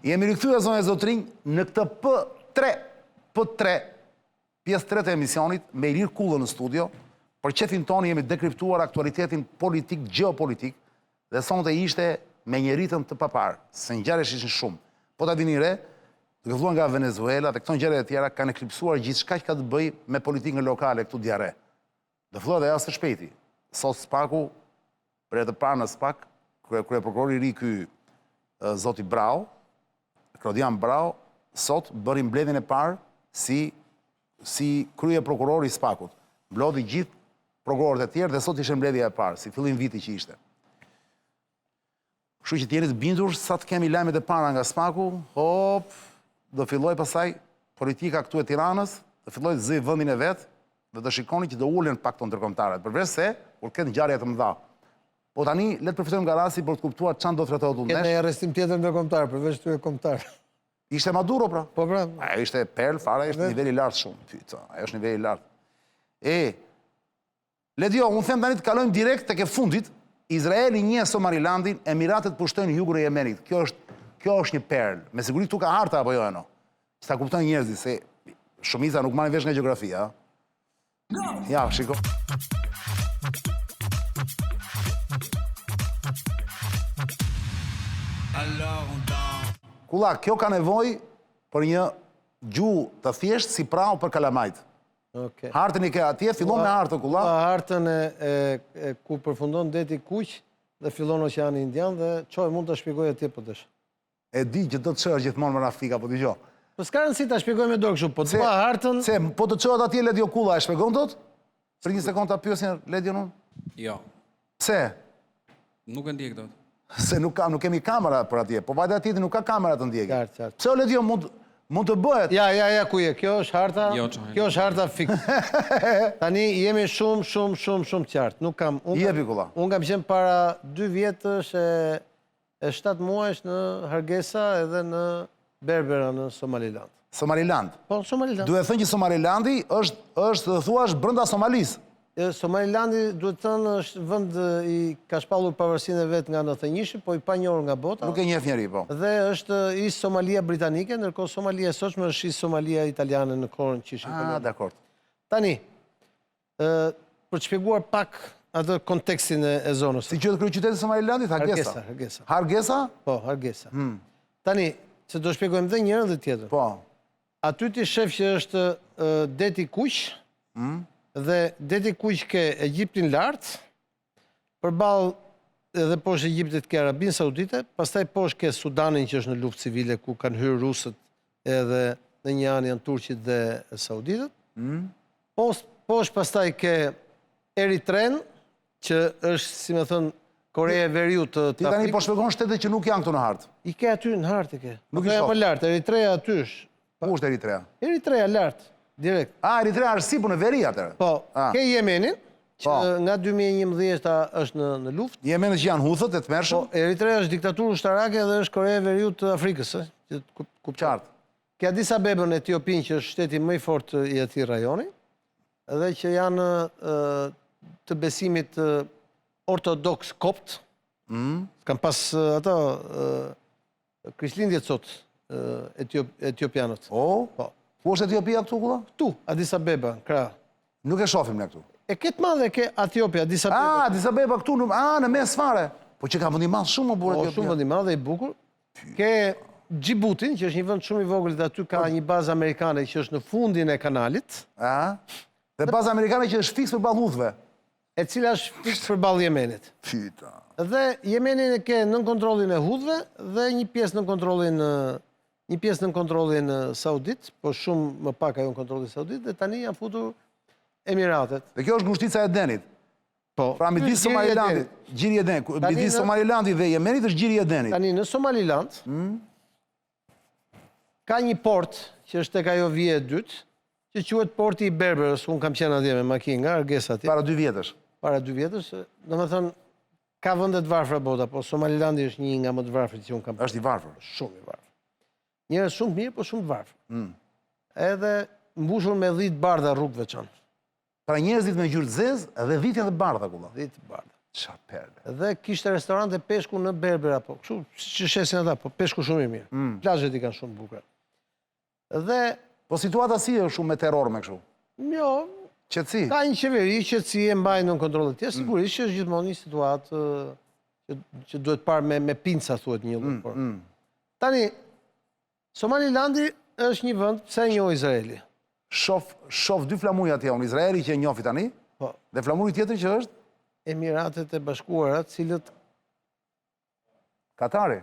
Jemi rikthyer zonë e zotrinj në këtë P3, pjesë 3 të emisionit, me Ilir Kullën në studio. Për qefin tonë jemi dekriptuar aktualitetin politik, geopolitik, dhe sonte ishte me një ritëm të papar, se ngjarjet ishin shumë. Po ta vini re, duke filluar nga Venezuela dhe këto ngjarje e tjera kanë eklipsuar gjithçka që ka të bëjë me politikën lokale këtu diare. Do filloj dhe së shpejti. Sot Spaku, për e të parë në Spak, kryeprokurori i ri ky zoti Brau, Klodian Brau, sot bëri mbledhjen e parë si krye prokurori i Spakut. Mblodhi gjithë prokurorët e tjerë dhe sot ishte mbledhja e parë, si fillim viti që ishte. Kështu që t'jeni të bindur sa të kemi lajmet e para nga Spaku, do filloj pasaj politika këtu e Tiranës, do filloj të zi vendin e vet dhe do shikoni që do ulen pak të ndërkombëtarët, përveç se kur ketë ngjarje të mëdha. Po tani le të përfitojmë nga rasti për të kuptuar çan do trajtohet u ndesh. Ketë një arrestim tjetër ndërkombëtar përveç këtyre kombëtar. Ishte Maduro pra. Po pra. Ajo ishte perl fare, ishte niveli i lartë shumë. Pyeta, ajo është niveli i lartë. Ledio, unë them tani të kalojmë direkt tek e fundit. Izraeli njeh Somalilandin, Emiratet pushtojnë jugun e Yemenit. Kjo është një perl. Me siguri këtu ka harta apo jo eno. Sa kuptojnë njerëzit se shumica nuk marrin vesh nga gjeografia. Ja, shiko. Kulla, kjo ka nevojë për një gjuhë të thjeshtë si prau për kalamajt. Hartën i ke atje, fillon me hartën, Kulla. Hartën e ku përfundon deti Kuq dhe fillon Oqeani Indian dhe çoj mund ta shpjegoj atje po desh. E di që do të çojë gjithmonë me Rafika, po dëgjoj. Po s'ka rëndësi ta shpjegoj me dorë kështu, po të pa hartën. Se po të çohet atje Ledio Kulla, e shpjegon dot? Për një sekondë ta pyesin Ledion unë? Jo. Pse? Nuk e ndjek dot. Se nuk kemi kamera për atje, po vajte atje nuk ka kamera të ndjekë. Qartë. Pse Ledio mund të bëhet? Ja, ku je? Kjo është harta. Kjo është harta fiks. Tani jemi shumë qartë. Nuk kam. Jepi Kulla. Unë kam qenë para 2 vjetësh e 7 muajsh në Hargesa edhe në Berbera në Somaliland. Somaliland? Po, Somaliland. Duhet thënë që Somalilandi është të thuash brenda Somalisë. Somalilandi duhet thënë është vend i ka shpallur pavarësinë e vet nga 91-shi, po i panjohur nga bota. Nuk e njeh njeri, po. Dhe është ish Somalia britanike, ndërkohë Somalia e sotshme është ish Somalia italiane në kohën që ishin koloni. Dakor. Tani, për të shpjeguar pak atë kontekstin e zonës. Si quhet kryeqyteti i Somalilandit? Hargesa. Hargesa? Po, Hargesa. Tani, se do shpjegojmë dhe njërin dhe tjetrën. Po. Aty ti shef që është deti Kuq, dhe deti Kuq ke Egjiptin lart, përballë edhe poshtë Egjiptit ke Arabinë Saudite, pastaj poshtë ke Sudanin që është në luftë civile ku kanë hyrë rusët edhe në një anë janë turqit dhe sauditët. Poshtë pastaj ke Eritren, që është, si me thënë, Korea e Veriut të Afrikës. Ti tani po shpjegon shtetet që nuk janë këtu në hartë. I ke aty në hartë i ke. Nuk i shoh. Më lart, Eritrea aty është. Ku është Eritrea? Eritrea lart, direkt. Eritrea është sipër në veri atëherë. Po, ke Yemenin, që nga 2011 është në luftë. Yemenin që janë huthët e tmerrshëm. Po, Eritrea është diktaturë ushtarake dhe është Korea e Veriut të Afrikës, qartë. Ke Addis Abebën, Etiopin, që është shteti më i fortë i atij rajoni, dhe që janë të besimit ortodoks kopt. Kanë pas ato krishtlindjet sot etiopianët. Po? Ku është Etiopia këtu, Kulla? Këtu, Addis Abeba, krah. Nuk e shohim ne këtu. E këtë madhe ke Etiopia, Addis Abeba. Addis Abeba këtu, në mes fare. Po që ka vend i madh shumë më burë Etiopia. Po, shumë vend i madh dhe i bukur. Ke Djiboutin, që është një vend shumë i vogël dhe aty ka një bazë amerikane që është në fundin e kanalit. Dhe bazë amerikane që është fiks përballë huthëve. E cila është fiks përballë Yemenit. Fyta. Dhe Yemenin e ke nën kontrollin e huthëve dhe një pjesë nën kontrollin saudit, po shumë më pak ajo në kontrollin saudit, dhe tani janë futur Emiratet. Dhe kjo është ngushtica e Denit. Po. Pra midis Somalilandit, gjiri e Denit. Midis Somalilandit dhe Yemenit është gjiri e Denit. Tani në Somaliland ka një port që është tek ajo vije e dytë, që quhet porti i Berberës. Unë kam qenë atje me makinë nga Hargesa atje. Para 2 vjetësh. Para 2 vjetësh, domethënë ka vende të varfra bota, po Somalilandi është një nga më të varfrit që unë kam. Është i varfër. Shumë i varfër. Njerëz shumë mirë, po shumë të varfër. Edhe mbushur me dhitë bardha rrugëve çan. Pra njerëzit me ngjyrë zezë dhe dhitje të bardha, Kulla. Dhitë të bardha. Qa perle. Dhe kishte restorante peshku në Berbera, po. Kështu, që shesin ata, po peshku shumë i mirë. Plazhet i kanë shumë bukura. Dhe, Po situata si është shumë me terror me kështu? jo, Qetësi? ka një qeveri që si e mbajnë në kontrollet tjerë, sigurisht që është gjithmonë një situatë që duhet parë me pinca, thuhet një lloj. Por. Tani, Somalilandi është një vend, pse e njoh Izraeli? Shof dy flamuri atje, unë Izraeli që e njofi tani, Po, dhe flamuri tjetër që është Emiratet e Bashkuara, cilët Katari.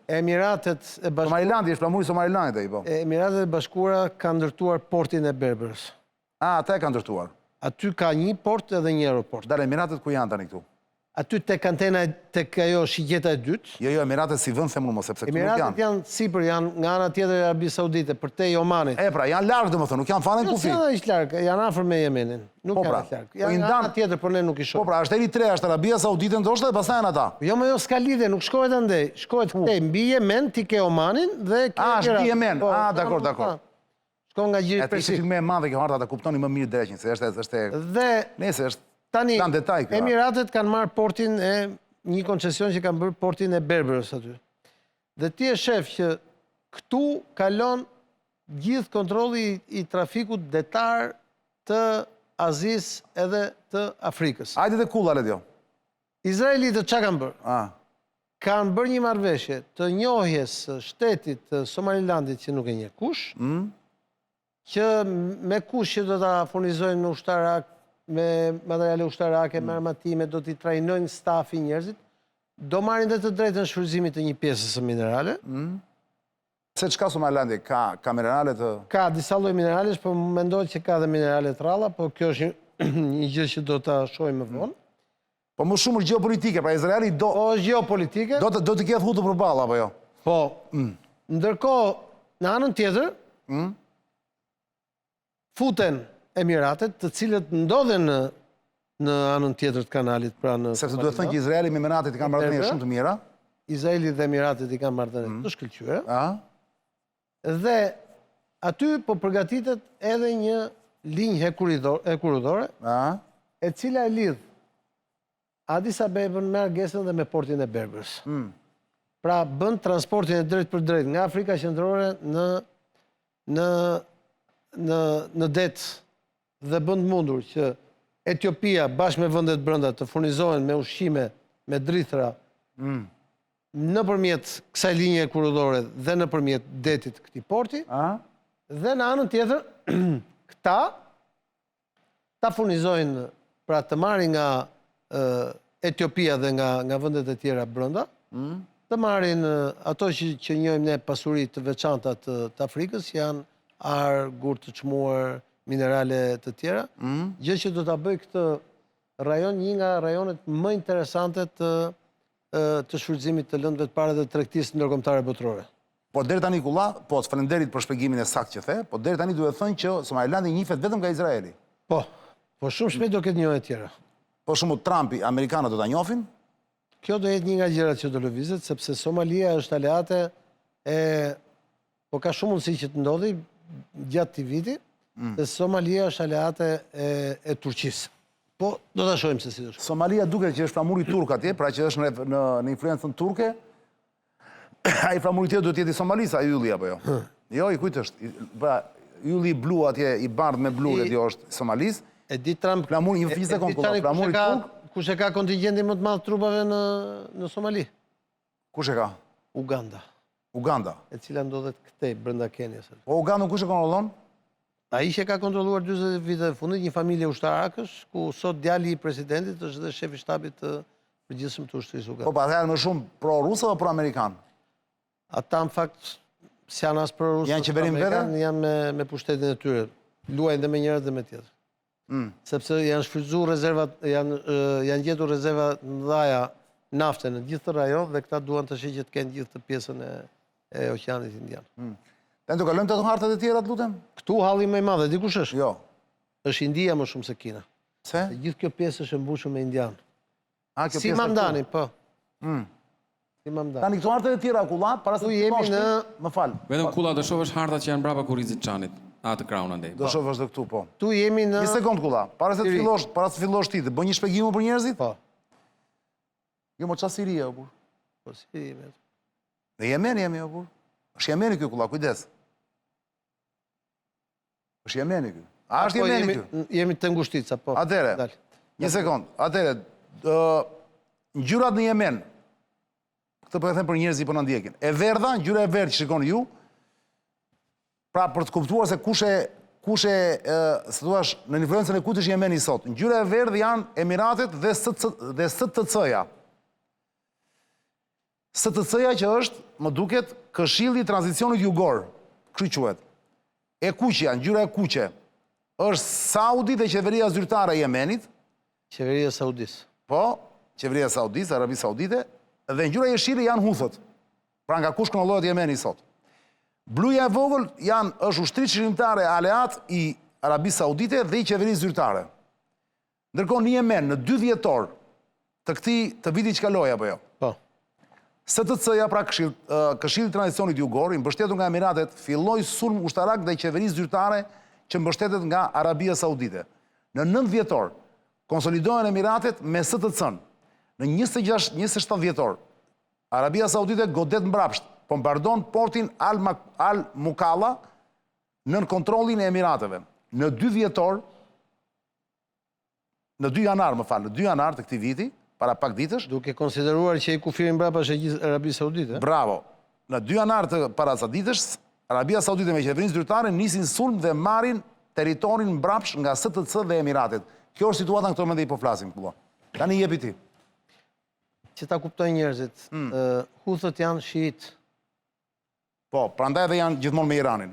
Emiratet e Bashkuara, Somalilandi është flamuri Somalilandit ai, po. Emiratet e Bashkuara kanë ndërtuar portin e Berberës. Ata e kanë ndërtuar. Aty ka një port edhe një aeroport. Dale, Emiratet ku janë tani këtu? Aty tek antena, tek ajo shigjeta e dytë. Jo, Emiratet si vend them unë mos, sepse këtu nuk Emiratet janë. janë sipër, janë nga ana tjetër e Arabi Saudite, për te Omanit. E pra, janë larg domethënë, nuk janë fare në Jo, kufi. janë aq larg, janë afër me Yemenin. Nuk Po, janë pra, aq larg. po Janë i nga ndan- ana tjetër, por ne nuk i Po shohim. pra, është Eritrea, është Arabia Saudite ndoshta dhe pastaj janë ata. Jo, më jo s'ka lidhje, nuk shkohet andej. Shkohet këtej, mbi Yemen, ti ke Omanin dhe ke Është Irakin. mbi Yemen. Po, Dakor, po, dakor. Shkon nga gjiri Atë ishte Persik. filme e madhe kjo harta, ta kuptoni më mirë dreqin, se është Dhe nëse është tani, kanë detaj kjo. Emiratet kanë marrë portin e një koncesion që kanë bërë portin e Berberës aty. Dhe ti e shef që këtu kalon gjithë kontrolli i trafikut detar të Azis edhe të Afrikës. Hajde dhe kulla le jo. Izraeli të çka kanë bërë? Kanë bërë një marrëveshje të njohjes së shtetit të Somalilandit që nuk e njeh kush, që me kush që do ta furnizojnë me ushtarak, me materiale ushtarake, me armatime, do t'i trajnojnë stafi njerëzit, do marrin dhe të drejtën shfrytëzimit të një pjesës së minerale. Se çka Somalilandi ka minerale të Ka disa lloj mineralesh, po mendohet që ka dhe minerale të ralla, po kjo është një gjë që do ta shohim më vonë. po më shumë është gjeopolitike, pra Izraeli Po është gjeopolitike. do të ketë hutu përballë apo jo? Po, ndërkohë, në anën tjetër, futen Emiratet, të cilët ndodhen në anën tjetër të kanalit, pra në Sepse duhet thënë që Izraeli me Emiratet i kanë marrëdhënie shumë të mira. Izraeli dhe Emiratet i kanë marrëdhënie të shkëlqyera. Dhe aty po përgatitet edhe një linjë hekurudore, e cila e lidh Addis Abebën me Hargeisën dhe me portin e Berberës. Pra bën transportin e drejt për drejt nga Afrika Qendrore në det dhe bën mundur që Etiopia bashkë me vendet brenda të furnizohen me ushqime, me drithra nëpërmjet kësaj linje hekurudore dhe nëpërmjet detit këtij porti. Dhe në anën tjetër këta ta furnizojnë, pra të marrin nga Etiopia dhe nga vendet e tjera brenda, të marrin ato që njohim ne pasuri të veçanta të Afrikës, janë ar, gur të çmuar, minerale të tjera, gjë që do ta bëj këtë rajon një nga rajonet më interesante të shfrytëzimit të lëndëve të pare dhe tregtisë ndërkombëtare botërore. Po deri tani kulla, po faleminderit për shpjegimin e saktë që the, po deri tani duhet thënë që Somalilandi njihet vetëm nga Izraeli. Po shumë shpejt do ketë njohje tjera. Po shumë Trumpi, amerikanët do ta njohin. Kjo do jetë një nga gjërat që do lëvizet, sepse Somalia është aleate po ka shumë mundësi që të ndodhi gjatë këtij viti, se Somalia është aleate e Turqisë. Po do ta shohim se si do shkojë. Somalia duket që është flamuri turk atje, pra që është në influencën turke. Ai flamuri tjetër duhet të jetë i Somalisë, ai ylli apo jo? Jo, i kujt është? Pra ylli i blu atje, i bardhë me blu atje është i Somalisë. E di Trump, flamuri një fisë konkulla, flamuri turk. Kush e ka kontingentin më të madh trupave në Somali? Kush e ka? Uganda. E cila ndodhet këtej brenda Kenjas. Po Ugandën kush e kontrollon? Ai që ka kontrolluar 40 vite e fundit një familje ushtarakësh, ku sot djali i presidentit është dhe shefi shtabit të përgjithshëm të ushtrisë Ugandës. Po pastaj janë më shumë pro-rusë apo pro-amerikan? Ata në fakt janë as pro-rusë. Janë qeverim vete? Janë me pushtetin e tyre. Luajnë dhe me njëra dhe me tjetër. Sepse janë shfrytzuar rezervat, janë gjetur rezerva mëdha nafte në gjithë të rajon dhe këta duan të shihet të kenë gjithë të pjesën e Oqeanit Indian. Ne do kalojmë te hartat e tjera, lutem? Këtu halli më i madh, di kush është? Jo. Është India më shumë se Kina. Se? Gjithë kjo pjesë është e mbushur me indian. Si pjesë Mamdani, po. Si Mamdani. Tani këto hartat e tjera kulla, para se Tu të jemi në më fal. Vetëm kulla do shohësh hartat që janë brapa kurrizit çanit, atë kraun andej. Do shohësh edhe këtu, po. Tu jemi në Një sekond kulla, para se të fillosh ti, të bëj një shpjegim për njerëzit? Po. Jo, më qa Siria, o, burr. Po, si, Në Jemen jemi, o, burr. Është Jemeni kjo, kulla, kujdes. Është Jemeni kjo. A është Jemeni kjo? Jemi të ngushtica, po. Atere, një sekund. Atere, ngjyrat në Jemen, këtë po e them për njerëzit po na ndjekin. E verdha, ngjyra e verdhë që shikoni ju, pra për të kuptuar se kush e, se thuash, në influencën e kujt është Jemeni sot. Ngjyra e verdhë janë Emiratet dhe STC-ja. STC-ja që është, më duket, Këshilli i Tranzicionit Jugor, kështu quhet. E kuqja, ngjyra e kuqe, është Saudi dhe qeveria zyrtare e Jemenit. Qeveria Saudis. Po, qeveria Saudis, Arabi Saudite, dhe ngjyra jeshile janë Huthët. Pra nga kush kontrollohet Jemeni sot. Bluja e vogël është ushtri qëllimtare aleat i Arabi Saudite dhe i qeverisë zyrtare. Ndërkohë në Jemen, në 2 dhjetor të vitit që kaloi apo jo. Po. STC-ja, pra Këshilli i Tranzicionit Jugor, i mbështetur nga Emiratet, filloi sulm ushtarak dhe qeverisë zyrtare që mbështetet nga Arabia Saudite. Në 9 dhjetor, konsolidohen Emiratet me STC-n. Në 27 dhjetor, Arabia Saudite godet mbrapsht, bombardon portin Al-Mukalla nën kontrollin e Emirateve. Në 2 dhjetor, në 2 janar, në 2 janar të këtij viti, para pak ditësh. Duke konsideruar që i kufirin mbrapa është e gjithë Arabi Saudite. Bravo. Në 2 janar të para sa ditësh, Arabia Saudite me qeverinë zyrtare nisin sulm dhe marrin territorin mbrapsht nga STC dhe Emiratet. Kjo është situata në këto momente i po flasim këtu. Tani jepi ti. Që ta kuptojnë njerëzit, Huthët janë shiit. Po, prandaj edhe janë gjithmonë me Iranin.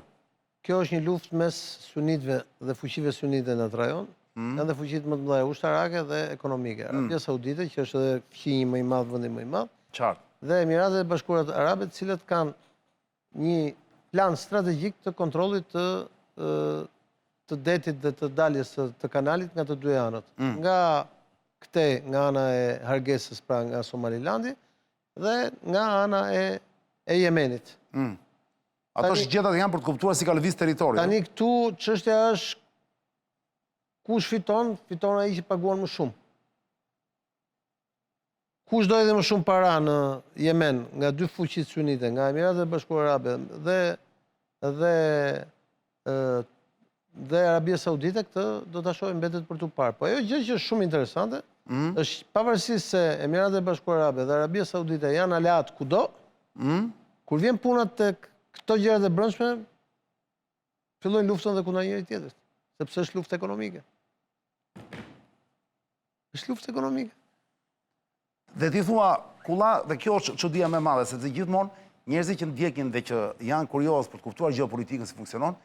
Kjo është një luftë mes sunitëve dhe fuqive sunite në atë rajon, edhe fuqitë më të mëdha ushtarake dhe ekonomike. Arabia Saudite, që është edhe fqinji më i madh, vendi më i madh, Qartë. dhe Emiratet e Bashkuara Arabe, të cilët kanë një plan strategjik të kontrollit të detit dhe të daljes të kanalit nga të 2 anët. Nga nga ana e Hargesës, pra nga Somalilandi, dhe nga ana e Jemenit. Ato shgjetat janë për të kuptuar si ka lëviz territori. Tani këtu çështja është kush fiton ai që paguan më shumë. Kush do edhe më shumë para në Jemen nga 2 fuqitë sunite, nga Emiratet e Bashkuara Arabe dhe Arabia Saudite, këtë do ta shohim mbetet për tu parë. Po ajo gjë që është shumë interesante është pavarësisht se Emiratet e Bashkuara Arabe dhe Arabia Saudite janë aleat kudo, kur vjen puna tek këto gjërat e brendshme, fillojnë luftën dhe kundër njëri tjetrit, sepse është luftë ekonomike. Është luftë ekonomike. Dhe ti thua, kulla, dhe kjo është çudia më e madhe, sepse gjithmonë njerëzit që ndjekin dhe që janë kurioz për të kuptuar gjeopolitikën si funksionon,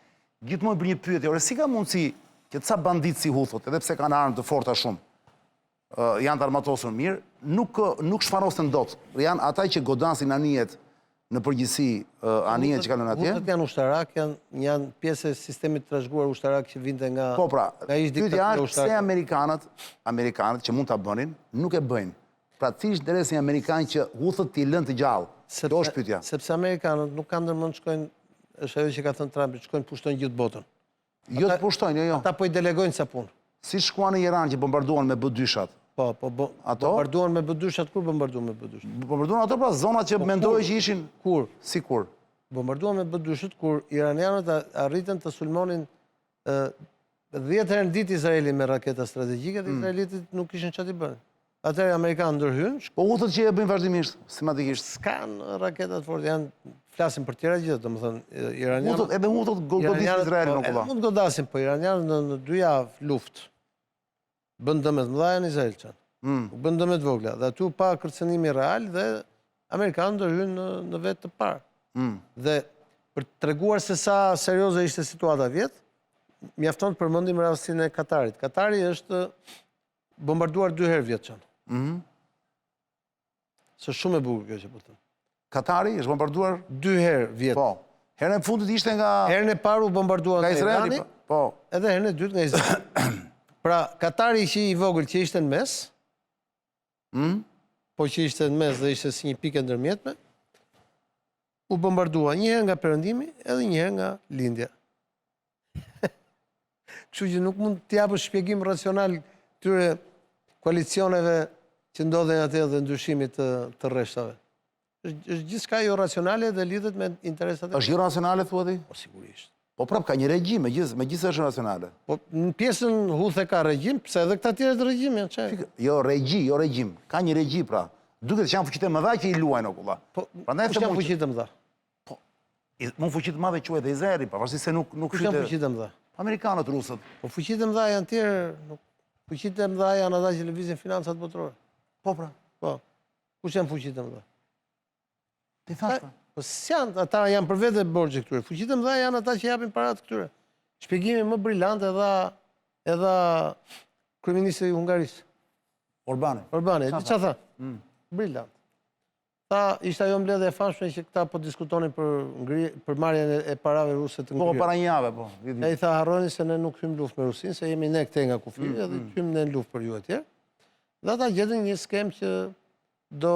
gjithmonë bën një pyetje, ore si ka mundësi që ca banditë si Huthët, edhe pse kanë armë të forta shumë, janë të armatosur mirë, nuk shfarosen dot. Janë ata që godasin anijet në përgjithësi anijet që kanë atje. Huthët janë ushtarak, janë pjesë e sistemit të trashëguar ushtarak që vinte nga Po pra, ish pyetja diktatura është pse Amerikanët që mund ta bënin, nuk e bëjnë. Pra thjesht interesin amerikan që Huthët t'i lënë të gjallë. Kjo është pyetja. Sepse Amerikanët nuk kanë ndërmend të shkojnë, është ajo që ka thënë Trumpi, të shkojnë pushtojnë gjithë botën. Jo të pushtojnë, jo. Ata po i delegojnë sa punë. Si shkuan në Iran që bombarduan me B-2-shat. Po, bombarduan me B-2-shat, kur bombarduan me B-2-shat? Bombarduan ato pra zonat që mendohej që ishin kur? Si kur? Bombarduan me B-2-shat kur iranianët arritën të sulmonin 10 herë në ditë Izraelin me raketa strategjike dhe izraelitit nuk kishin çfarë të bënin. Atëherë Amerikanë ndërhyjnë. Po Huthët që e bëjnë vazhdimisht, sistematikisht. S'kan raketat forte, flasin për tjera gjë, domethënë iranianët. Edhe Huthët godisin Izraelin në kolla. Mund godasin, po iranianët në 2 javë luftë bën dëmet mëdha në Izrael. Bën dëmet vogla dhe aty pa kërcënimi real dhe Amerikanë ndërhyjnë në vetë të parë. Dhe për të treguar se sa serioze ishte situata vjet, mjafton të përmendim rastin e Katarit. Katari është bombarduar 2 herë vjetçan. Së shumë e bukur kjo që po them. Katari është bombarduar 2 herë vjet. Po. Herën e fundit ishte nga Herën e parë u bombarduan nga Irani. Po. Edhe herën e dytë nga Izraeli. Pra, Katari që i vogël që ishte në mes, po që ishte në mes dhe ishte si një pikë ndërmjetme, u bombardua një herë nga perëndimi edhe një herë nga lindja. Kështu që nuk mund të japësh shpjegim racional këtyre koalicioneve që ndodhen atë dhe ndryshimit të rreshtave. Është gjithçka jo racionale dhe lidhet me interesat e... Është jo racionale, thua ti? Po, sigurisht. Po prap, ka një regjim, me gjithë është racionale. Po, në pjesën huthe ka regjim, pse edhe këta tjerët regjim janë që... Jo regjim. Ka një regji, pra. Duket që janë fuqitë më dha që i luajnë, okulla. Po, kush janë fuqitë më dha? Po, mund fuqitë më dha quhet dhe Izraeli, pa, vazhdi se nuk kush janë fuqitë më dha? Amerikanët, rusët. Po, fuqitë më dha janë tjerë, fuqitë më dha janë ata që lëvizin financat botërore. Po, pra. Po, kush janë fuqitë më dha? Ti thash, pra. Po s'janë, ata janë për vete borxhe këtyre. Fuqitë më dha janë ata që japin parat këtyre. Shpjegimi më brillant edhe kryeministri i Hungarisë. Orbani, di çfarë tha? Brillant. Tha, ishte ajo mbledhje e famshme që këta po diskutonin për marrjen e parave ruse të ngrirë. Po, para një jave, po. E i tha, harroni se ne nuk hym luftë me Rusinë, se jemi ne këtej nga kufi, edhe hym në luftë për ju atje. Dhe ata gjetën një skem që do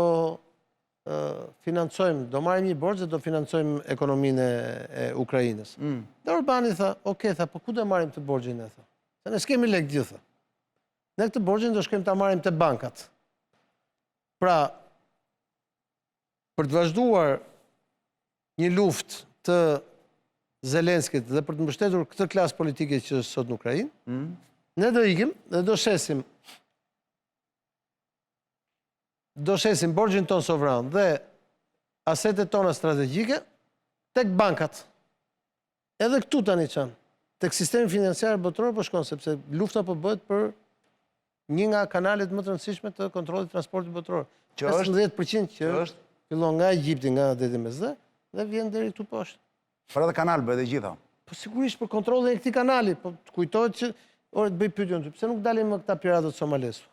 financojmë, do marrim një borxh dhe do financojmë ekonominë e Ukrainës. Dhe Orbani tha, "Okej, tha, po ku do marrim të borxhin ne?" tha. Se ne s'kemi lekë gjithë. Ne këtë borxhin do shkojmë ta marrim te bankat. Pra, për të vazhduar një luftë të Zelenskit dhe për të mbështetur këtë klasë politike që është sot në Ukrainë, ne do ikim dhe do shesim borxhin ton sovran dhe asetet tona strategjike tek bankat. Edhe këtu tani çan. Tek sistemi financiar botëror po shkon sepse lufta po bëhet për një nga kanalet më të rëndësishme të kontrollit të transportit botëror. 15% që është fillon nga Egjipti, nga deti Mesdhe dhe vjen deri këtu poshtë. Për edhe kanal bëhet e gjitha. Po sigurisht për kontrollin e këtij kanali, po të kujtohet që të bëj pyetjen ty, pse nuk dalin më këta piratët somalesu?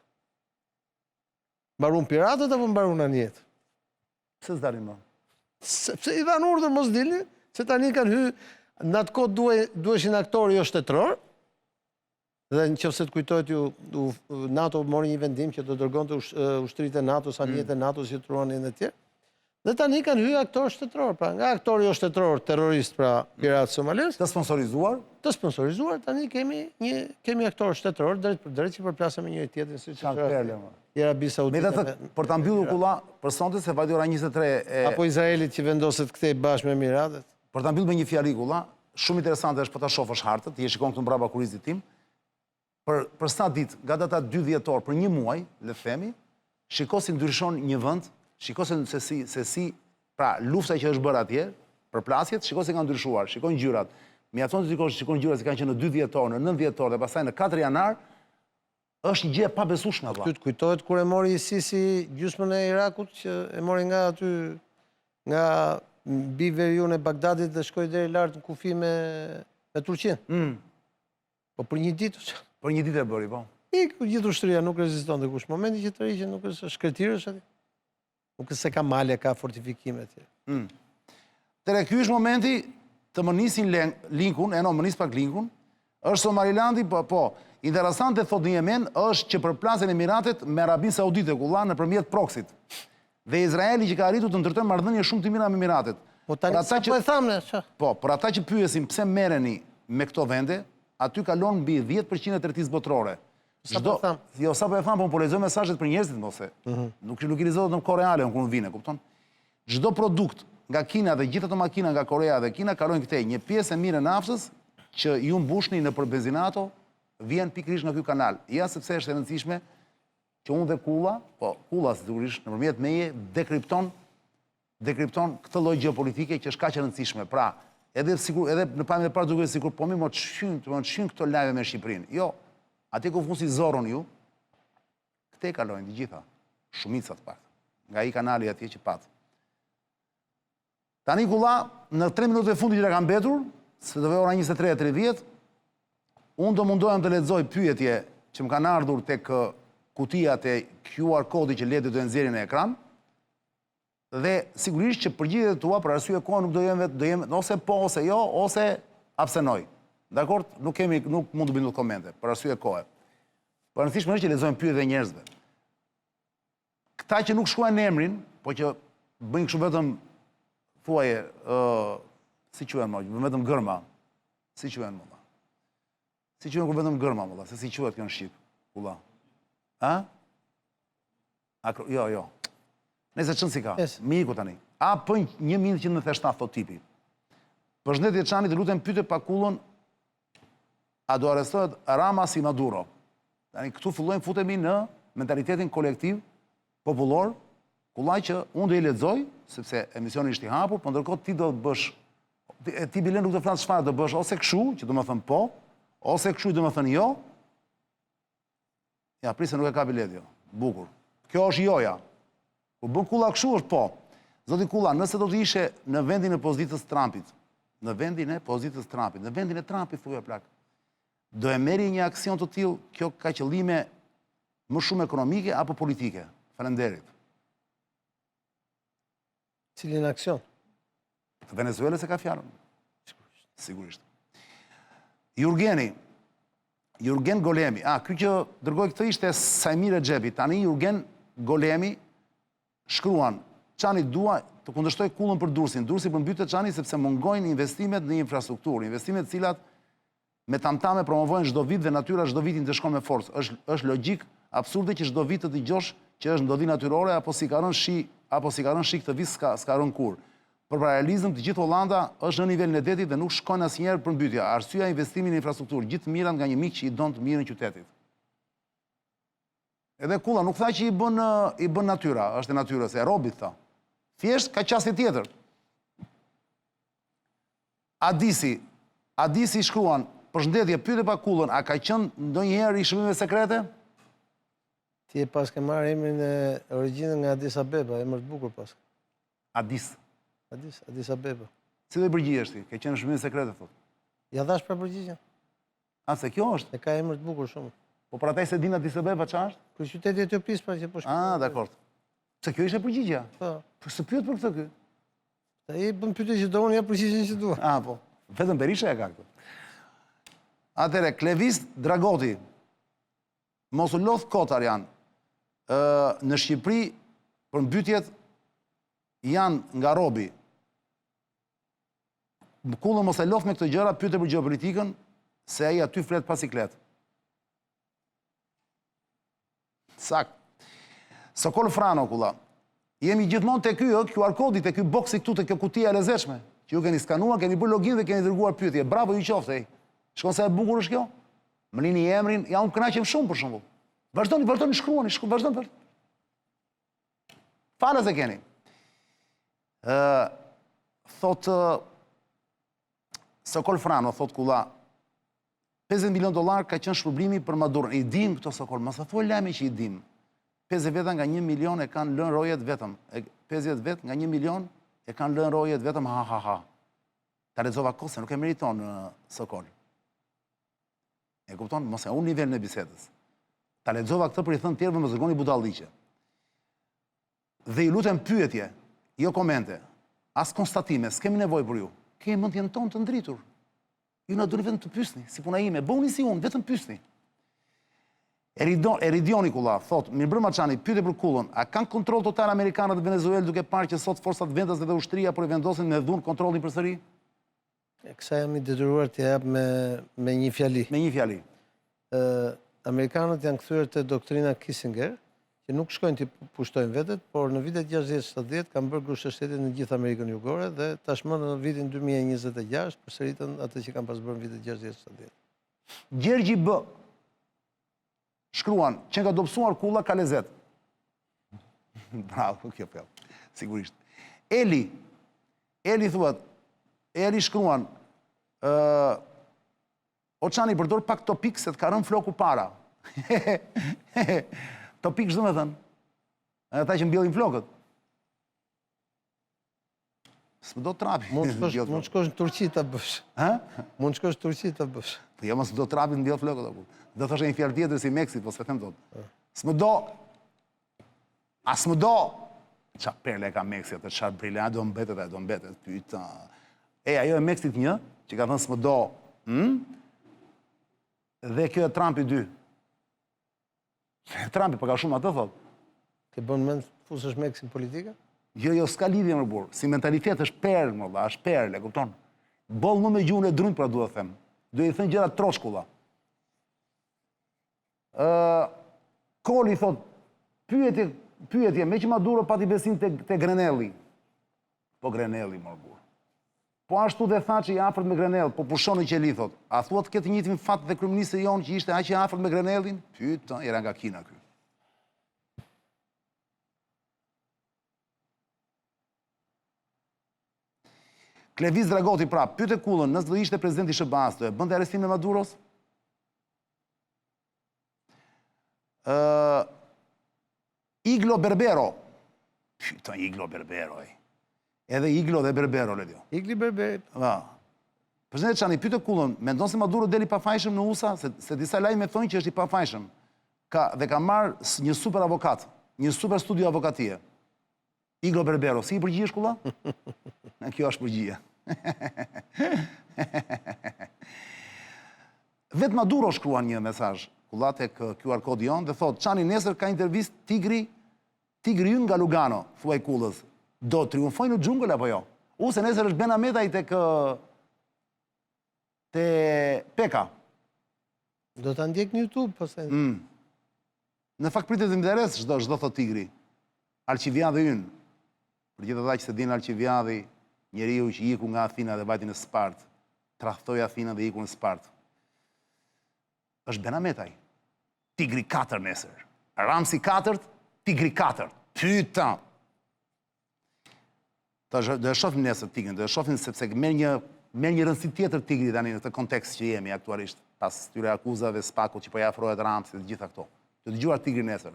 Mbarun piratët apo mbarun anjet? Pse s'dalin më? Sepse i dhanë urdhër mos dilni, se tani kanë hyrë, në atë kohë duheshin aktorë jo shtetëror, dhe nëse të kujtohet ju, NATO mori një vendim që do dërgonte ushtritë e NATO-s, anjet e NATO-s që truanin e tjerë. Dhe tani kanë hyrë aktorë shtetëror, pra nga aktorë jo shtetëror, terrorist, pra piratë somalez. Të sponsorizuar? Të sponsorizuar, tani kemi aktorë shtetëror, drejt për drejt që përplasëm me njëri tjetrin, siç është Arabi Saudite. Për ta mbyllur kulla për sonte se vajti ora 23 apo Izraelit që vendoset kthej bashkë me Emiratet. Për ta mbyllur me një fjali kulla, shumë interesante është po ta shohësh hartët, ti e shikon këtu mbrapa kurizit tim. Për sa ditë, nga data 2 dhjetor për një muaj, le të themi, shiko si ndryshon një vend, shiko se si pra lufta që është bërë atje, përplasjet, shiko se ka ndryshuar, shikon ngjyrat. Mjafton të shikon ngjyrat që kanë qenë në 2 dhjetor, në 9 dhjetor dhe pastaj në 4 janar, është një gjë pa besueshme valla. Ty të kujtohet kur e mori Sisi gjysmën e Irakut, që e mori nga aty nga mbi veriun e Bagdadit dhe shkoi deri lart në kufi me Turqinë. Po për një ditë. Për një ditë e bëri, po. Gjithë ushtria nuk rezistonte kush. Momenti që tërhiqen nuk është shkretirësh aty. Nuk se ka malje, ka fortifikime atje. Tere, ky është momenti të më nisin linkun, më nis pak linkun, është Somalilandi, po, interesante thot një jemen, është që përplasen Emiratet me Arabin Saudite, kulla nëpërmjet Proxit. Dhe Izraeli që ka arritur të ndërtojë marrëdhënie shumë të mira me Emiratet. Po tani sa po e thamë, ç'a? Po, për ata që pyesin pse merreni me këto vende, aty kalon mbi 10% e tërheqjes botërore. Sa po e thamë? Jo, sa po e thamë, po lexoj mesazhet për njerëzit mose. Nuk i lexohet në kohë reale kur vjen, kupton? Çdo produkt nga Kina dhe gjithë ato makina nga Korea dhe Kina kalojnë këtej. Një pjesë e mirë e naftës që ju mbushni nëpër benzinato vjen pikërisht nga ky kanal. Ja sepse është e rëndësishme që unë dhe kulla sigurisht nëpërmjet meje dekripton këtë lloj gjeopolitike që është kaq e rëndësishme. Pra, edhe në pamjen e parë duket sikur po më të shyn këto lajme me Shqipërinë. Jo. Atë ku fusi zorron ju, këtej kalojnë të gjitha. Shumica të pak. Nga ai kanali atje që pat. Tani kulla, në 3 minutat e fundit që ka mbetur, se do vë ora 23:30, unë do mundohem të lexoj pyetje që më kanë ardhur tek kutia të QR kodi që letë do e nxjerrin në ekran. Dhe sigurisht që përgjigjet tua për arsye kohë nuk do jenë ose po ose jo ose absenoj. Dakor, nuk mund të bëjmë komente për arsye kohë. Por rëndësishme është që lexojmë pyetjet e njerëzve. Këta që nuk shkruajnë emrin, po që bëjnë kështu vetëm thuaje, si quhen më, vetëm gërma. Si quhen më? Si quhen kur vetëm gërma, se si quhet kjo në shqip, kulla. A Jo. Nëse qënë si ka, Yes. miku tani. A për 1997, thot tipi. Përshëndetje Çani, të lutem pyete Pakullën, a do arrestohet Rama si Maduro? Tani këtu fillojmë futemi në mentalitetin kolektiv, popullor, kullaj që unë do i lexoj, sepse emisioni është i hapur, por ndërkohë ti do të bësh, ti bilen nuk të flasë çfarë do bësh, ose kështu, që do më thënë po, ose kështu do më thënë jo. Ja, prisë nuk e ka bilet jo. Bukur. Kjo është joja. Po bën Kulla kështu është po. Zoti Kulla, nëse do të ishe në vendin e pozitës Trumpit, në vendin e Trumpit, thuaj plak, do e merri një aksion të tillë, kjo ka qëllime më shumë ekonomike apo politike? Faleminderit. Cilin aksion? Të Venezuelës e ka fjalën. Sigurisht. Jurgen Golemi. Ky që dërgoi këtë ishte Sajmir Xhebi. Tani Jurgen Golemi shkruan, Çani dua të kundërshtoj Kullën për Durrësin. Durrësi përmbytet Çani sepse mungojnë investimet në infrastrukturë, investimet të cilat me tamtame promovojnë çdo vit dhe natyra çdo vit të shkon me forcë. Është logjik absurde që çdo vit të dëgjosh që është ndodhi natyrore apo si ka rënë shi këtë vit s'ka rënë kur. Për paralelizëm të gjithë Hollanda është në nivelin e detit dhe nuk shkojnë asnjëherë për mbytje. Arsyeja investimi në infrastrukturë, gjithë mirat nga një mik që i don të mirën qytetit. Edhe Kulla nuk tha që i bën natyra, është e natyrës, e robit tha. Thjesht ka qasje tjetër. Adisi shkruan, përshëndetje, pyete pa Kullën, a ka qenë ndonjëherë i shërbimeve sekrete? Ti e pas ke marrë emrin e origjinën nga Addis Abeba, emër të bukur pas. Addis Abeba. Si do i përgjigjesh ti? Ke qenë në shërbime sekrete, thot. Ja dhash për përgjigjen. Se kjo është? E ka emër të bukur shumë. Po për ata se din Addis Abeba çfarë është? Për qyteti i Etiopisë pra që po shkruaj. Dakor. Se kjo ishte përgjigja. Po. Po s'e pyet për këtë ky. Ai bën pyetje që do unë ja përgjigjen që dua. Po. Vetëm Berisha e ka këtë. Atëre, Klevis Dragoti, mos u lodh kotar janë. Në Shqipëri, përmbytjet janë nga robi. Kullën mos e lodh me këtë gjëra, pyete për gjeopolitikën, se ai aty flet pa siklet. Sakt. Sokol Frano, Kulla. Jemi gjithmonë te ky QR kodi, te ky boksi këtu, te kjo kutia e lezetshme, që ju keni skanuar, keni bërë login dhe keni dërguar pyetje. Bravo ju qoftë. Shkon sa e bukur është kjo? Më lini emrin, ja unë kënaqem shumë për shembull. Vazhdoni shkruani, vazhdoni. Falas e keni. Thot Sokol Frano, thot Kulla, $50 milion ka qenë shpërblimi për Madurën. I dim këto Sokol, mos e thuaj lajmi që i dim. 50 veta nga 1 milion e kanë lënë rojet vetëm. 50 vet nga 1 milion e kanë lënë rojet vetëm, ha. Ta lexova kose, nuk e meriton Sokol. E kupton? Mos e unë nivelin e bisedës. Ta lexova këtë për i thënë tjerëve më zërgoni budalliqe. Dhe i lutem pyetje, jo komente, as konstatime, s'kemi nevojë për ju. Kemi mendjen tonë të ndritur. Ju na doni vetëm të pyesni, si puna ime, bëuni si unë, vetëm pyesni. Eridioni Kulla, thot, mirëmbrëma Çani, pyetje për Kullën, a kanë kontroll total amerikanët në Venezuelë duke parë që sot forcat vendase dhe ushtria po i vendosin me dhunë kontrollin përsëri? Kësa jam i detyruar të jap me një fjali. Me një fjali. Amerikanët janë kthyer te doktrina Kissinger, që nuk shkojnë të pushtojnë vetet, por në vitet 60-70 kanë bërë grushtë shtetit në gjithë Amerikën Jugore dhe tashmë në vitin 2026 përsëritën atë që kanë pas bërë në vitet 60-70. Gjergji B. Shkruan, që nga dobësuar Kulla ka lezet. Bravo, kjo fjallë, sigurisht. Eli thuat, Eli shkruan, o Çani përdor pak topik se të ka rënë floku para. Topik çdo me thënë. Ata që mbjellin flokët. S'më do trapi. Mund të shkosh në Turqi ta bësh. Mund të shkosh në Turqi ta bësh. Po jo, mos do trapi të mbjell flokët apo. Do thoshë një fjalë tjetër si Meksit, po s'e them dot. S'më do. S'më do. Ça perle ka Meksi atë, çfarë brile, do mbetet, pyeta. Ajo e Meksit 1, që ka thënë s'më do. Dhe kjo e Trumpi 2. Trumpi përka shumë atë, thot. Ke bën mend fusësh Meksin politika? Jo, s'ka lidhje më burr. Si mentalitet është perl, më dha, është perl, e kupton? Boll më me gjuhën e drunjt, pra duhet të them. Duhet i thënë gjëra troshkulla. Koli thot, pyetje pyetje, me që Maduro pati besim te Grenelli. Po Grenelli, mor burr. Po ashtu dhe tha që i afërt me Grenell, po pushon në qeli, thot. A thua të ketë njëjtin fat dhe kryeministri jonë që ishte aq i afërt me Grenellin? Pyeta, era nga Kina ky. Kleviz Dragoti prap, pyete Kullën, nëse do ishte presidenti SBA-s, do e bënte arrestim me Maduros? Iglo Berbero. Pyeta, Iglo Berbero, Edhe Iglo dhe Berbero, Ledio. Igli Berberi. Presidenti Çani, pyete Kullën, mendon se Maduro deli pafajshëm në USA, se disa lajme thonë që është i pafajshëm. Dhe ka marrë një super avokat, një super studio avokatie. Iglo Berbero, si i përgjigjesh Kulla? Kjo është përgjigje. Vetë Maduro shkruan një mesazh, Kulla, tek QR kodi jonë, dhe thotë, Çani nesër ka intervist tigri ynë nga Lugano, thuaj Kullës. Do triumfoj në xhungël apo jo? Se nesër është Ben Ahmetaj tek Peka. Do ta ndjek në YouTube, po se. Në fakt pritet interes çdo thot tigri. Alqiviadhi ynë. Për gjithë ata që se dinë Alqiviadhi, njeriu që iku nga Athina dhe vajti në Spartë, tradhtoi Athinën dhe iku në Spartë. Është Ben Ahmetaj. Tigri 4 nesër. Ramsi 4, Tigri 4. Pyeta. Do e shohim nesër tigrin, do e shohim sepse merr një rëndësi tjetër tigri tani në këtë kontekst që jemi aktualisht, pas këtyre akuzave, spakut që po ja afrohet Ramsit dhe gjitha këto. Do dëgjuar tigrin nesër.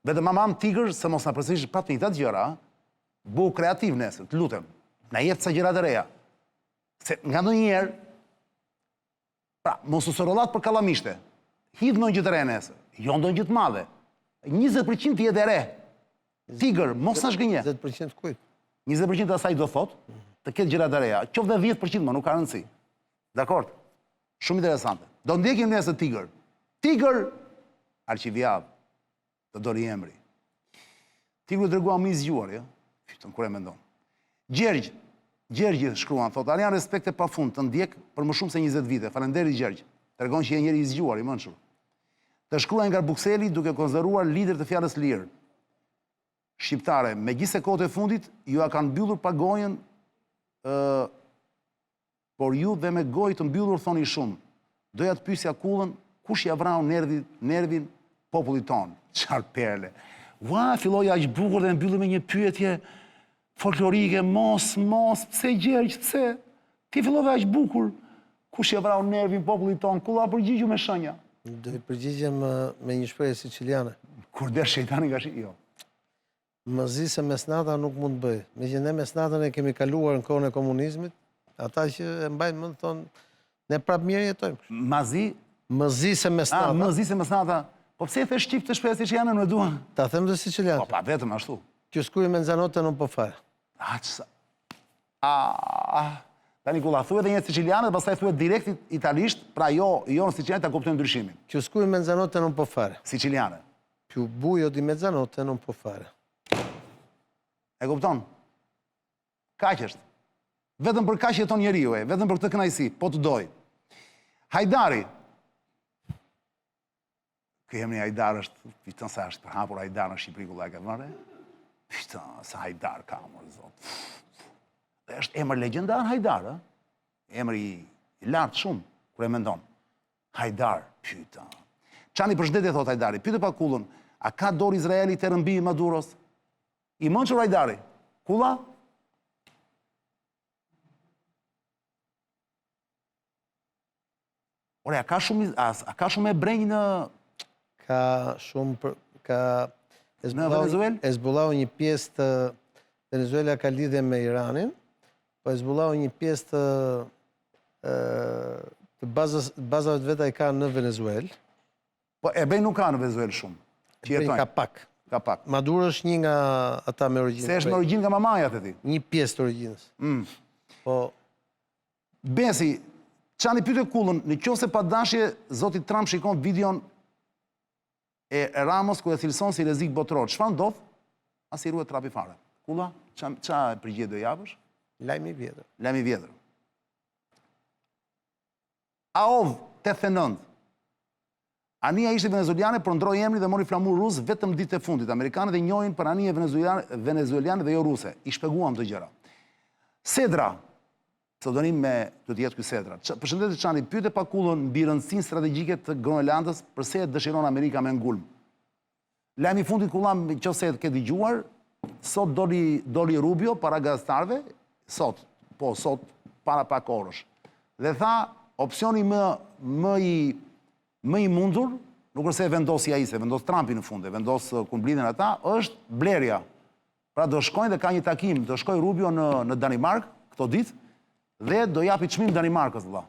Vetëm mamam tigër, se mos na përsërish pa të njëjtat gjëra, bu kreativ nesër, të lutem. Na jep ca gjëra të reja. Se nga ndonjëherë, pra, mos u sorollat për kallamishte. Hidh ndonjë gjë të re nesër, jo ndonjë gjë të madhe. 20% të jetë e re. Tigër, mos na shgënje. 20% kujt? 20% asaj do thot, të ketë gjëra të reja. Qoftë dhe 10%, nuk ka rëndësi. Dakord? Shumë interesante. Do ndjekim nesër tigër. Tigër, Arqiviad, të dori emri. Tigër dërgua më i zgjuar, ja? Fytën, kur e mendon. Gjergj shkruan, thot, Arjan respekte pa fund, të ndjek për më shumë se 20 vite. Falenderit Gjergj. Tregon që je njeri i zgjuar, i mençur. Të shkruan nga Brukseli duke konsideruar lider të fjalës lirë. Shqiptare, me gjithse kohët e fundit, ju a kanë mbyllur pa gojën, por ju dhe me gojë të mbyllur thoni shumë. Doja të pyesja Kullën, kush ja vrau nervin popullit tonë? Çfarë perle. Filloi aq bukur dhe mbylli me një pyetje folklorike, mos, pse Gjergj, pse? Ti fillove aq bukur. Kush ja vrau nervin popullit tonë? Kulla përgjigju me shenja. Do i përgjigjem me një shprehje siciliane. Kur der shejtani nga jo. Mëzi se mesnata nuk mund të bëj. Me që ne mesnatën e kemi kaluar në kohën e komunizmit, ata që e mbajnë mend thonë, ne prap mirë jetojmë. Mëzi se mesnata. Mëzi se mesnata. Po pse e the shqip të shpresë që janë në dua? Ta them të sicilian. Po pa vetëm ashtu. Që skuj mezzanotte non po fare. Tani Kulla, thuhet edhe një siciliane dhe pastaj thuhet direkt italisht, pra jo në siciliane ta kuptojmë ndryshimin. Që skuj mezzanotte non po fare. Siciliane. Più buio di mezzanotte non può fare. E kupton? Kaq është. Vetëm për kaq jeton njeriu, vetëm për këtë kënaqësi, po të doj. Hajdari. Ky emri Hajdar është, fiton sa është për hapur Hajdar në Shqipëri ku ka vënë. Fiton sa Hajdar ka më zot. Dhe është emër legjendar Hajdar, ë? Emri i lartë shumë kur e mendon. Hajdar, pyeta. Çani përshëndetje thot Hajdari. Pyete pa Kullën, a ka dorë Izraeli të rëmbi Maduros? I mençur Hajdari. Kulla? Ore, a ka shumë e brenjë në... Ka shumë... Në Venezuel? Hezbollahu një pjesë të... Venezuela ka lidhje me Iranin, po Hezbollahu një pjesë të bazave të veta i ka në Venezuel. Po e bej nuk ka në Venezuel shumë. Ka pak. Maduro është një nga ata me origjinë. Se është me origjinë nga mamaja, të ti? Një pjesë të origjinës. Po... Besi, Çani pyete Kullën, në qoftë se pa dashje, zoti Trump shikon videon e Ramos ku e thirrson si rrezik botror. Çfarë ndodh? As i ruhet trapi fare. Kulla, ç'a përgjigje do japësh? Lajmi i vjetër. Lajmi i vjetër. AOV 89. Anija ishte venezueliane, por ndroi emrin dhe mori flamur rus vetëm ditë e fundit. Amerikanët e njohin për anije venezueliane dhe jo ruse. I shpjeguam të gjëra. Sedra, pseudonim me të jetë ky Sedra. Përshëndetje Çani, pyete Pakullën mbi rëndësinë strategjike të Groenlandës, pse e dëshiron Amerika me ngulm. Lajmi i fundit kullam, nëse e ke dëgjuar, sot doli Rubio para gazetarëve, sot para pak orësh. Dhe tha, opsioni më i mundur, nuk është se vendosi ai, se vendos Trumpi në fund, vendos kur mblidhen ata, është blerja. Pra do shkojnë dhe ka një takim, do shkoj Rubio në Danimark këto ditë dhe do japi çmim Danimarkës vëlla.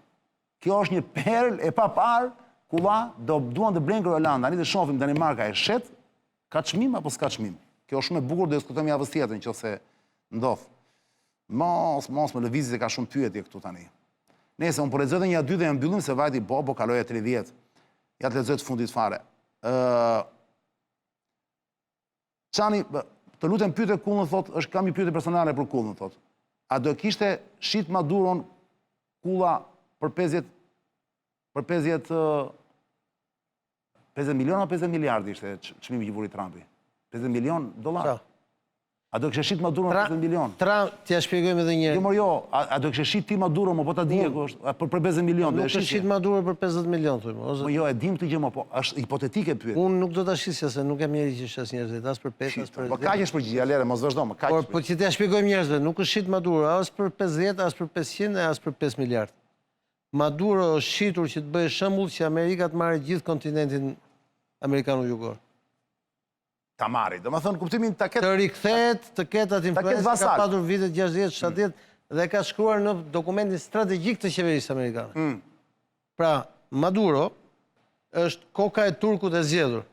Kjo është një perl e papar ku duan të blenë Groenland, tani të shohim Danimarka e shet, ka çmim apo s'ka çmim. Kjo është shumë e bukur, do diskutojmë javës tjetër nëse ndodh. Mos më lëvizit, ka shumë pyetje këtu tani. Nëse unë po lexoj edhe një dy dhe e mbyllim se vajti Bobo kaloi 30. Ja të lexoj të fundit fare. Çani, të lutem pyete Kullën, thotë, kam një pyetje personale për Kullën, thotë. A do kishte shit Maduron Kulla për 50 milion o 50 miliardë ishte çmimi që vuri Trumpi? 50 milion dollar. A do kështë shit Maduro në 50 milion? T'ja shpjegojmë edhe njërë. A do kështë shit ti Maduro, po ta dije për 50 milion? Nuk është shit Maduro për 50 milion, thujmë. Jo, e dim të gjë, po është hipotetike pyet. Unë nuk do t'a shisja, se nuk e njeri që shes njerëzit, as për 5, as për 10. Po ka që është përgjigja, lere, mos vazhdo, më ka që Po që t'ja shpjegojmë njerëzve, nuk është shit Maduro, as për 50, as për 500, as për 5 miliard. Maduro është shitur që të bëjë shembull që Amerika të marrë gjithë kontinentin amerikano-jugor. Ta marri, do më thënë kuptimin të ketë... Të rikthehet, të ketë atë influencë, ka patur vitet 60, 70, dhe ka shkruar në dokumentin strategjik të qeverisë amerikane. Pra, Maduro është koka e turkut e zgjedhur.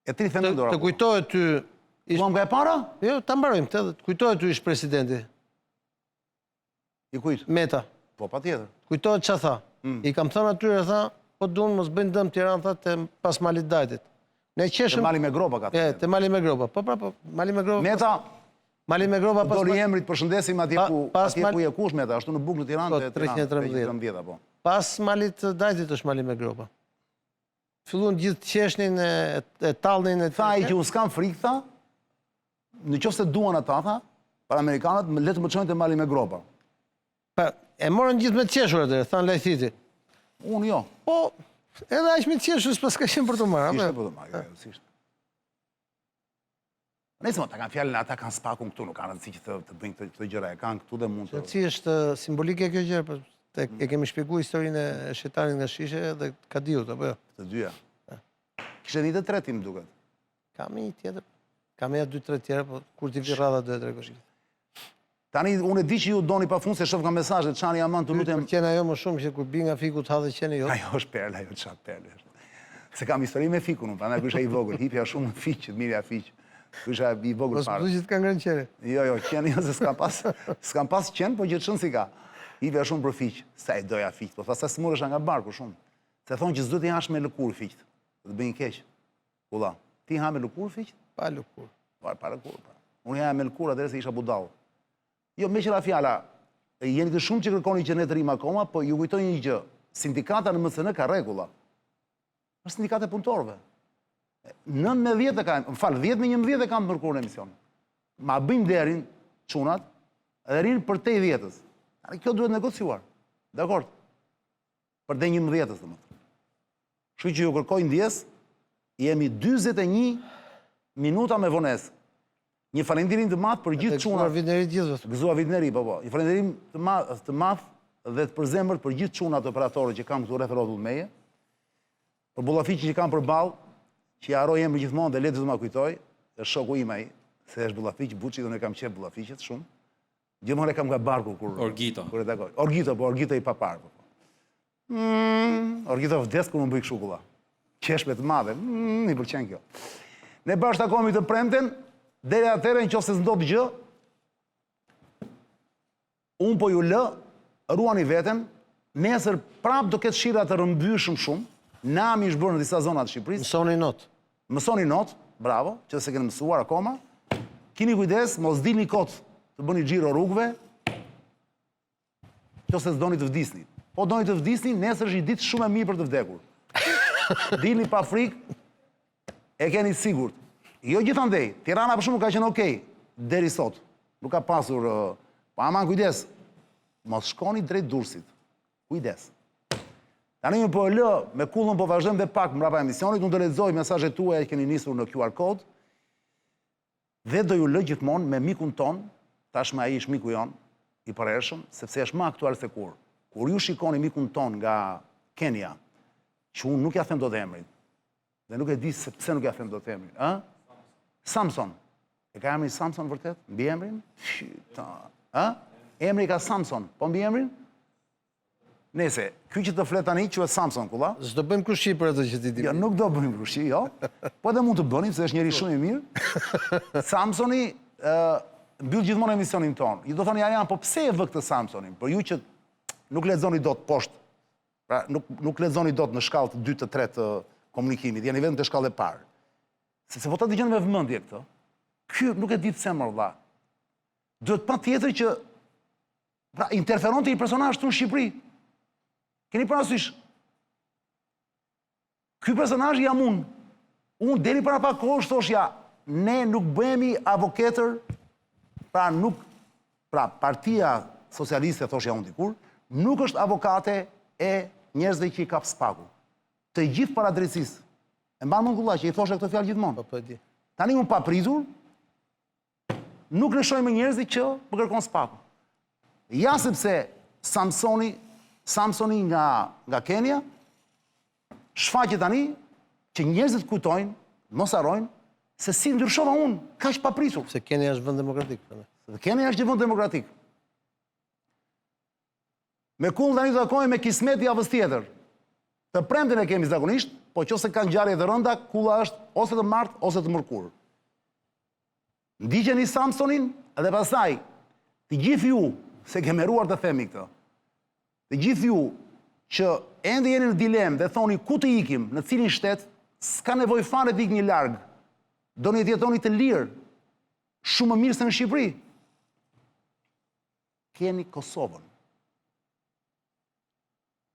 E tri themendora. Të kujtohet ty... Kuam nga e para? Jo, ta mbarojmë, të kujtohet ty ish presidenti. I kujtë? Meta. Po, pa tjetër. Kujtohet që tha. I kam thënë atyre, tha, po dunë mos bëjnë dëm Tiranë, tha, të pas Malit Dajtit. Të Mali me Gropa ka të. Të Mali me Gropa. Po, Mali me Gropa. Meta, Mali me Gropa pas... doli emrit përshëndesim atje ku je kush Meta, ashtu në bukë në Tiranë të 313. Pas Malit Dajtit është Mali me Gropa. Fillun gjithë qeshnin e tallnin e... Tha i që unë s'kam frikë, tha, në qoftë se duan ata, tha, për Amerikanët, letë më qojnë të Mali me Gropa. E morën gjithë me të qeshur atër, thanë Lajthiti. Unë jo. Po, edhe aq me të qeshur, s'pas ka qenë për të marrë. Ishte për të marrë, sishtë. Nëse më, ta kanë fjallin, ata kanë spakun këtu, nuk kanë rëndësi që të bëjnë këtë gjëra, e kanë këtu dhe mund të... Si është simbolike kjo gjërë, e kemi shpjegu historinë e shetarit nga shishe dhe ka diut, apo jo? Të dyja. Kishte një të tretim, duket. Kam një tjetër. Kam e 2-3 tjera, po kur t'i vi radha 2-3 kështë. Tani, unë e di që ju doni pa fund se shof nga mesazhet, Çani Aman të lutem... Për qenë ajo më shumë, që kur bi nga fiku të hadhe qenë jo. Ajo është perla, ajo çfarë perle. Se kam histori me fikun, unë, prandaj kësha i vogël, hipja shumë në fiq, mirja fiq. Kësha i vogël Mos fare. më që të ka ngrënë qene. Jo, qenë, jo, se s'kam pas qenë, po gjithë si ka. Hipja shumë për fiq, sa i doja fiq, po thasa s'murësha nga barku shumë. Se thonë që s'do t'i hash me lëkur fiq, të bëjnë keq. Kulla, ti ha me lëkur fiq? Pa lëkur. Pa lëkur, pa. Unë ha me lëkur atëherë se isha budall. Jo, me qëra fjala, jeni të shumë që kërkoni qenet rrim akoma, po ju kujtoj një gjë, sindikata në MSN ka regula. Është sindikate punëtorëve. 19 e kam, më falë, 10 me 11 e kam të mërkur në emision. Ma bëjmë derin, qunat, edhe rinë për te i 10-ës. Kjo duhet negociuar, dakord? Për te 11-ës, dhe më të. Shku që ju kërkoj ndjes, jemi 21 minuta me vonesë. Një falendirim të madh për gjithë çunat. Gëzuar vitneri gjithë. Gëzuar vitneri, po. Një falendirim të madh dhe të përzemërt për gjithë çunat operatorë që kam këtu rreth rrotull meje. Për bullafiqin që kam përballë, që ja harroj emrin gjithmonë dhe le të ma kujtoj, është shoku im ai, se është bullafiq Buçi dhe ne kam qef bullafiqet shumë. Gjithmonë e kam nga barku kur Orgito. Kur e takoj. Orgito i papar. Orgito vdes kur më bëj kështu kulla. Qeshme të madhe. I pëlqen kjo. Ne bashkë takohemi të premten. Dere atëre në qofë se s'ndodh gjë, unë po ju lë, ruani veten, nesër prap do ketë shira të rëmbyshëm shumë, nami është bërë në disa zonat të Shqipërisë. Mësoni not. Mësoni not, bravo, që se kene mësuar akoma. Kini kujdes, mos dilni kot të bëni xhiro rrugëve, që se s'doni të vdisni. Po doni të vdisni, nesër është një ditë shumë e mirë për të vdekur. Dilni pa frikë, e keni sigurt. Jo gjithandej, Tirana për shumë ka qenë okej, deri sot. Nuk ka pasur, pa aman kujdes, mos shkoni drejt Durrësit. Kujdes. Tani më po e lë, me kullën po vazhdojmë dhe pak mbrapa emisionit, unë do lexoj mesazhet tuaja që keni nisur në QR kod, dhe do ju lë gjithmonë me mikun ton, tashmë ai është miku jon, i përhershëm, sepse është më aktual se kur. Kur ju shikoni mikun ton nga Kenya, që unë nuk ja them dot emrin, dhe nuk e di se pse nuk ja them dot emrin, ë? Samson. E ka emrin Samson vërtet? Mbi emrin? Ë? Emri ka Samson, po mbi emrin? Nese, ky që të flet tani quhet Samson, kulla? S'do bëjmë krushi për atë që ti di. Jo, nuk do bëjmë krushi, jo. Po edhe mund të bënim, se është njeri shumë i mirë. Samsoni mbyll gjithmonë emisionin tonë. Ju do thoni, ja, po pse e vë këtë Samsonin? Për ju që nuk lexoni dot poshtë, pra nuk lexoni dot në shkallë të 2 të 3 të komunikimit, jeni vetëm të shkallë e parë. Sepse po ta dëgjoni me vëmendje këtë. Ky nuk e di pse më valla. Duhet patjetër që pra interferonte një personazh këtu në Shqipëri. Keni parasysh? Ky personazh jam unë. Unë deri para pak kohësh thoshja, ne nuk bëhemi avokatër, pra Partia Socialiste, thoshja unë dikur, nuk është avokate e njerëzve që i kap spaku. Të gjithë para drejtësisë. E mban mend kulla që i thoshte këtë fjalë gjithmonë. Po e di. Tani unë pa pritur, nuk lëshoj me njerëzit që më kërkon spaku. Ja sepse Samsoni nga Kenya shfaqet tani që njerëzit kujtojnë, mos harrojnë, se si ndryshova unë, kaq pa pritur. Se Kenia është vend demokratik. Dhe Kenia është një vend demokratik. Me kull tani do takojmë me Kismet javës tjetër. Të premten e kemi zakonisht, po qose kanë ngjarje të rënda, kulla është ose të martë ose të mërkurë. Ndiqeni Samsonin dhe pastaj të gjithë ju, se ke meruar të themi këtë, të gjithë ju që ende jeni në dilemë dhe thoni ku të ikim, në cilin shtet, s'ka nevojë fare të ikni larg. Doni të jetoni të lirë, shumë më mirë se në Shqipëri. Keni Kosovën.